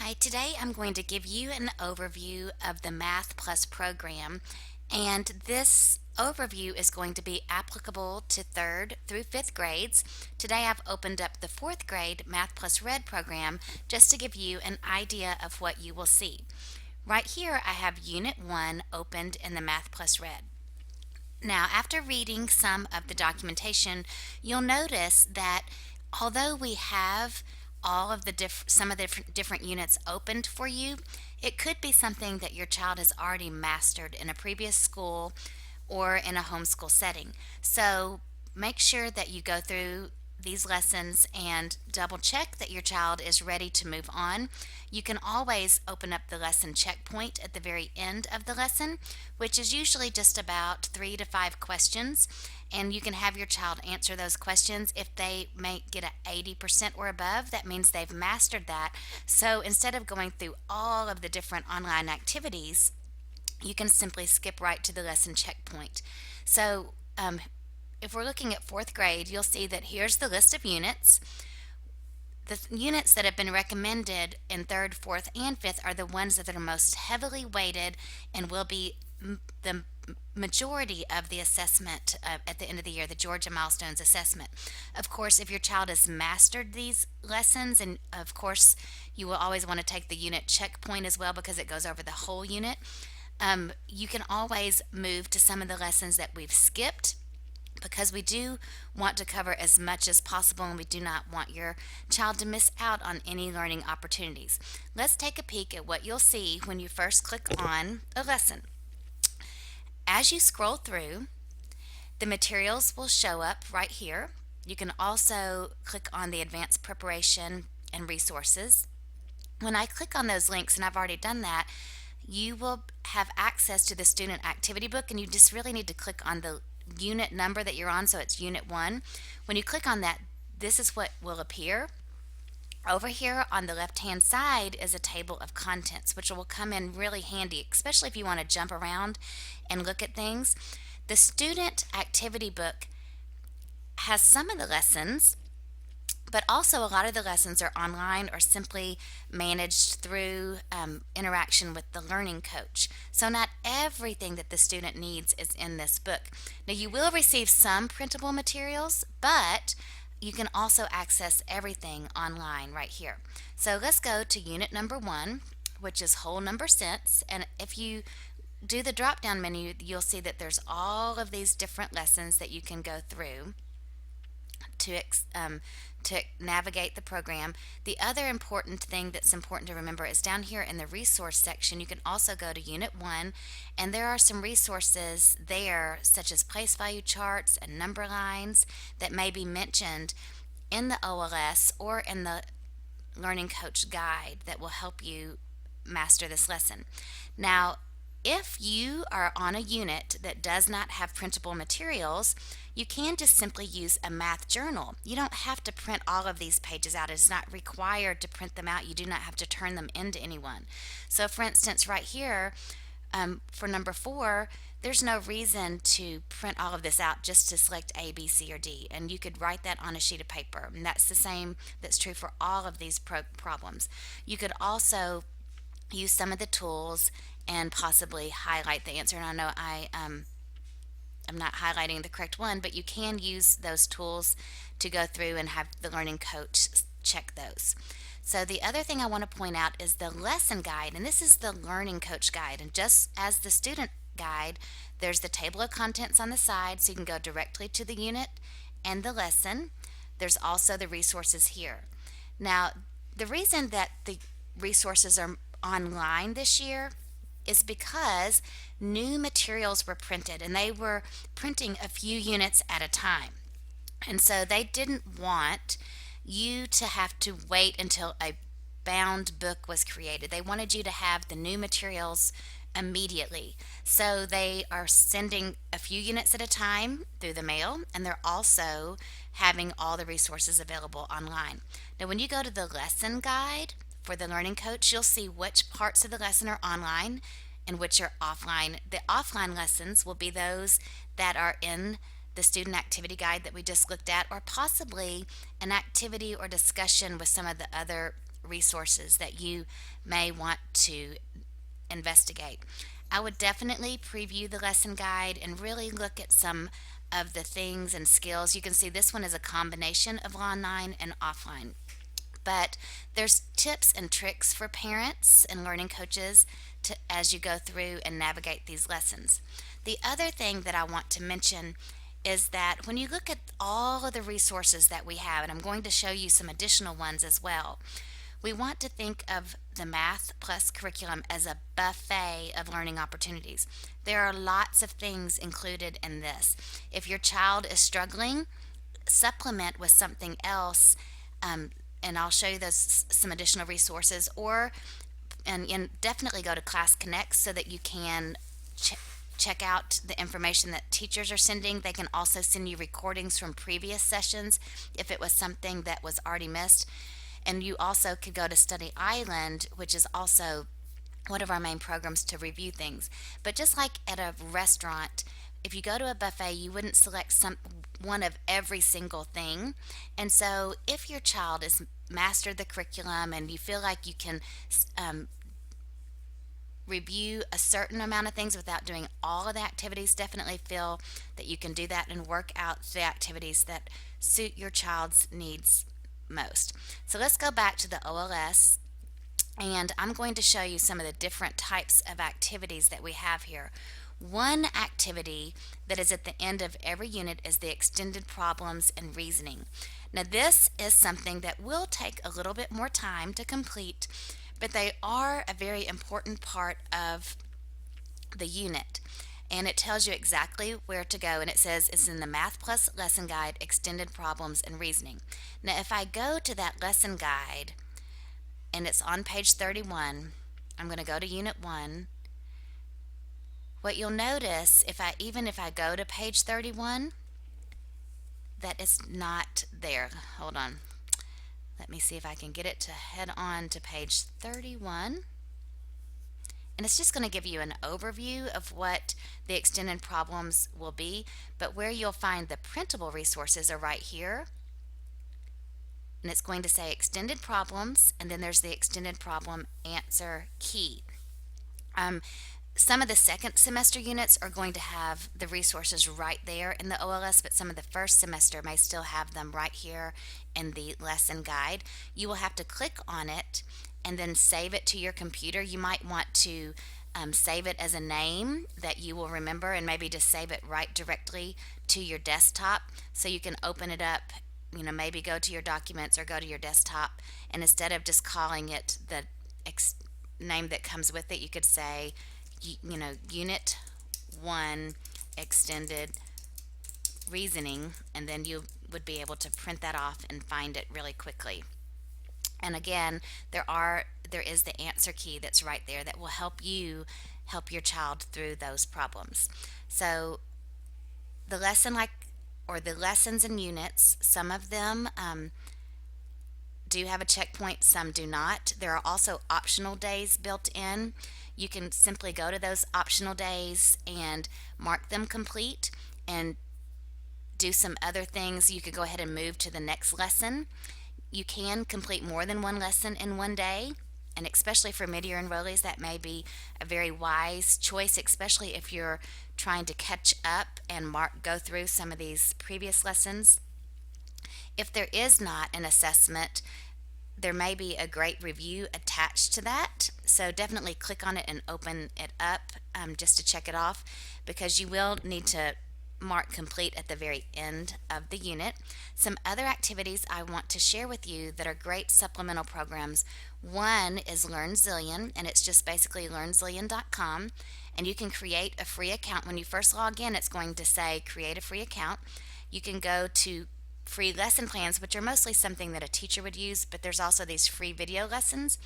Hi, today I'm going to give you an overview of the Math Plus program, and this overview is going to be applicable to third through fifth grades. Today I've opened up the fourth grade Math Plus Red program just to give you an idea of what you will see. Right here I have Unit 1 opened in the Math Plus Red. Now, after reading some of the documentation, you'll notice that although we have all of the some of the different units opened for you, it could be something that your child has already mastered in a previous school or in a homeschool setting. So make sure that you go through these lessons and double check that your child is ready to move on. You can always open up the lesson checkpoint at the very end of the lesson, which is usually just about 3 to 5 questions, and you can have your child answer those questions. If they may get an 80% or above, that means they've mastered that. So instead of going through all of the different online activities, you can simply skip right to the lesson checkpoint. So if we're looking at fourth grade, you'll see that here's the list of units. The units that have been recommended in third, fourth, and fifth are the ones that are most heavily weighted and will be the majority of the assessment at the end of the year, the Georgia Milestones assessment. Of course, if your child has mastered these lessons, and of course you will always want to take the unit checkpoint as well because it goes over the whole unit, you can always move to some of the lessons that we've skipped, because we do want to cover as much as possible and we do not want your child to miss out on any learning opportunities. Let's take a peek at what you'll see when you first click on a lesson. As you scroll through, the materials will show up right here. You can also click on the advanced preparation and resources. When I click on those links, and I've already done that, you will have access to the student activity book, and you just really need to click on the unit number that you're on, so it's Unit 1. When you click on that, this is what will appear. Over here on the left hand side is a table of contents, which will come in really handy, especially if you want to jump around and look at things. The student activity book has some of the lessons, but also a lot of the lessons are online or simply managed through interaction with the learning coach. So not everything that the student needs is in this book. Now, you will receive some printable materials, but you can also access everything online right here. So let's go to unit number 1, which is whole number sense. And if you do the drop down menu, you'll see that there's all of these different lessons that you can go through to navigate the program. The other important thing that's important to remember is down here in the resource section, you can also go to Unit 1, and there are some resources there such as place value charts and number lines that may be mentioned in the OLS or in the Learning Coach Guide that will help you master this lesson. Now, if you are on a unit that does not have printable materials, you can just simply use a math journal. You don't have to print all of these pages out. It's not required to print them out. You do not have to turn them into anyone. So for instance, right here, for number 4, there's no reason to print all of this out, just to select A, B, C, or D. And you could write that on a sheet of paper. And that's the same, that's true for all of these problems. You could also use some of the tools and possibly highlight the answer. And I know I'm not highlighting the correct one, but you can use those tools to go through and have the learning coach check those. So the other thing I want to point out is the lesson guide, and this is the learning coach guide. And just as the student guide, there's the table of contents on the side, so you can go directly to the unit and the lesson. There's also the resources here. Now, the reason that the resources are online this year is because new materials were printed, and they were printing a few units at a time. And so they didn't want you to have to wait until a bound book was created. They wanted you to have the new materials immediately. So they are sending a few units at a time through the mail, and they're also having all the resources available online. Now, when you go to the lesson guide for the learning coach, you'll see which parts of the lesson are online and which are offline. The offline lessons will be those that are in the student activity guide that we just looked at, or possibly an activity or discussion with some of the other resources that you may want to investigate. I would definitely preview the lesson guide and really look at some of the things and skills. You can see this one is a combination of online and offline. But there's tips and tricks for parents and learning coaches as you go through and navigate these lessons. The other thing that I want to mention is that when you look at all of the resources that we have, and I'm going to show you some additional ones as well, we want to think of the Math Plus curriculum as a buffet of learning opportunities. There are lots of things included in this. If your child is struggling, supplement with something else, and I'll show you those some additional resources, or and definitely go to Class Connect so that you can check out the information that teachers are sending. They can also send you recordings from previous sessions if it was something that was already missed. And you also could go to Study Island, which is also one of our main programs to review things. But just like at a restaurant, if you go to a buffet, you wouldn't select one of every single thing. And so if your child has mastered the curriculum and you feel like you can review a certain amount of things without doing all of the activities, definitely feel that you can do that and work out the activities that suit your child's needs most. So let's go back to the OLS, and I'm going to show you some of the different types of activities that we have here. One activity that is at the end of every unit is the extended problems and reasoning. Now this is something that will take a little bit more time to complete, but they are a very important part of the unit. And it tells you exactly where to go, and it says it's in the Math Plus lesson guide, extended problems and reasoning. Now if I go to that lesson guide and it's on page 31, I'm going to go to unit 1. What you'll notice, even if I go to page 31, that is not there. Hold on. Let me see if I can get it to head on to page 31. And it's just going to give you an overview of what the extended problems will be, but where you'll find the printable resources are right here. And it's going to say extended problems, and then there's the extended problem answer key. Some of the second semester units are going to have the resources right there in the OLS, but some of the first semester may still have them right here in the lesson guide. You will have to click on it and then save it to your computer. You might want to save it as a name that you will remember, and maybe just save it right directly to your desktop so you can open it up, maybe go to your documents or go to your desktop, and instead of just calling it the name that comes with it, you could say Unit 1 Extended Reasoning, and then you would be able to print that off and find it really quickly. And again, there is the answer key that's right there that will help your child through those problems. So the the lessons and units, some of them do have a checkpoint, some do not. There are also optional days built in. You can simply go to those optional days and mark them complete and do some other things. You could go ahead and move to the next lesson. You can complete more than one lesson in one day, and especially for mid-year enrollees, that may be a very wise choice, especially if you're trying to catch up and go through some of these previous lessons. If there is not an assessment, there may be a great review attached to that, so definitely click on it and open it up just to check it off, because you will need to mark complete at the very end of the unit. Some other activities I want to share with you that are great supplemental programs. One is Learn Zillion, and it's just basically learnzillion.com, and you can create a free account. When you first log in, it's going to say create a free account. You can go to free lesson plans, which are mostly something that a teacher would use, but there's also these free video lessons.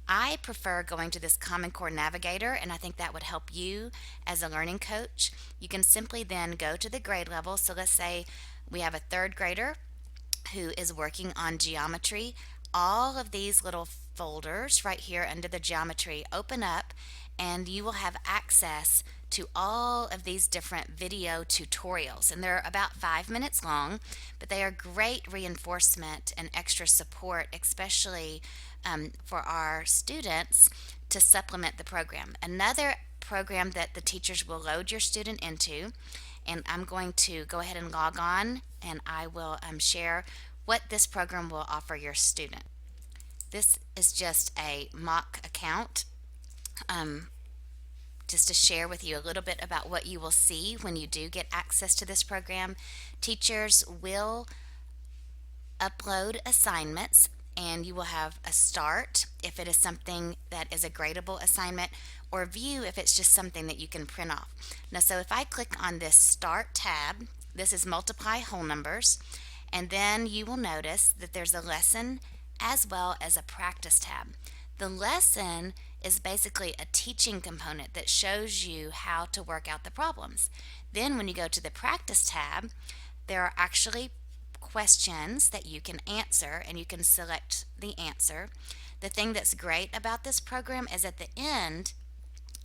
I prefer going to this Common Core Navigator, and I think that would help you as a learning coach. You can simply then go to the grade level. So let's say we have a third grader who is working on geometry. All of these little folders right here under the geometry open up, and you will have access to all of these different video tutorials. And they're about 5 minutes long, but they are great reinforcement and extra support, especially for our students to supplement the program. Another program that the teachers will load your student into, and I'm going to go ahead and log on, and I will share what this program will offer your student. This is just a mock account, just to share with you a little bit about what you will see when you do get access to this program. Teachers will upload assignments, and you will have a start if it is something that is a gradable assignment, or view if it's just something that you can print off. Now, so if I click on this start tab, this is multiply whole numbers, and then you will notice that there's a lesson as well as a practice tab. The lesson is basically a teaching component that shows you how to work out the problems. Then when you go to the practice tab, there are actually questions that you can answer, and you can select the answer. The thing that's great about this program is at the end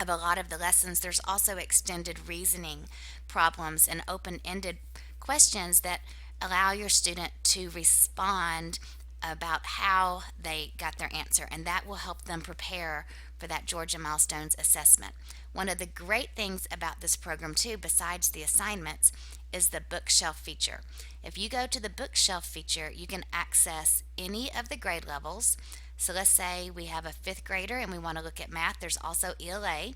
of a lot of the lessons, there's also extended reasoning problems and open-ended questions that allow your student to respond about how they got their answer, and that will help them prepare for that Georgia Milestones assessment. One of the great things about this program too, besides the assignments, is the bookshelf feature. If you go to the bookshelf feature, you can access any of the grade levels. So let's say we have a fifth grader and we want to look at math. There's also ELA,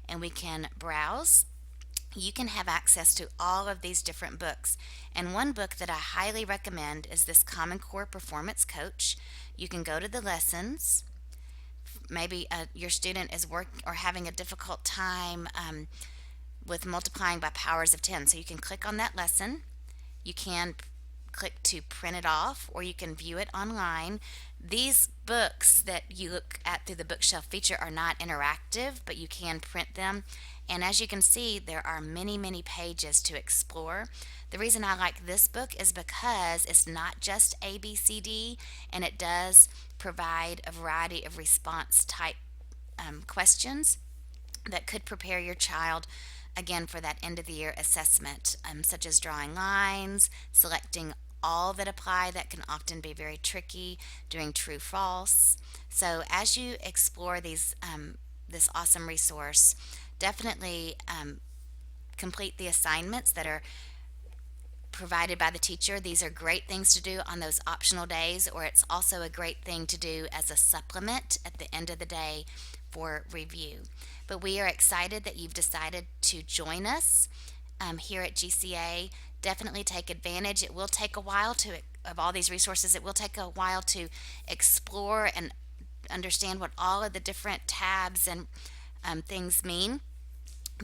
and we can browse. You can have access to all of these different books. And one book that I highly recommend is this Common Core Performance Coach. You can go to the lessons. Maybe your student is having a difficult time with multiplying by powers of 10. So you can click on that lesson. You can click to print it off, or you can view it online. These books that you look at through the bookshelf feature are not interactive, but you can print them. And as you can see, there are many, many pages to explore. The reason I like this book is because it's not just A, B, C, D, and it does provide a variety of response type questions that could prepare your child again for that end of the year assessment, such as drawing lines, selecting all that apply. That can often be very tricky, doing true false. So as you explore this awesome resource, definitely complete the assignments that are provided by the teacher. These are great things to do on those optional days, or it's also a great thing to do as a supplement at the end of the day for review. But we are excited that you've decided to join us here at GCA. Definitely take advantage. It will take a while of all these resources, it will take a while to explore and understand what all of the different tabs and things mean,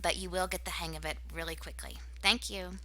but you will get the hang of it really quickly. Thank you.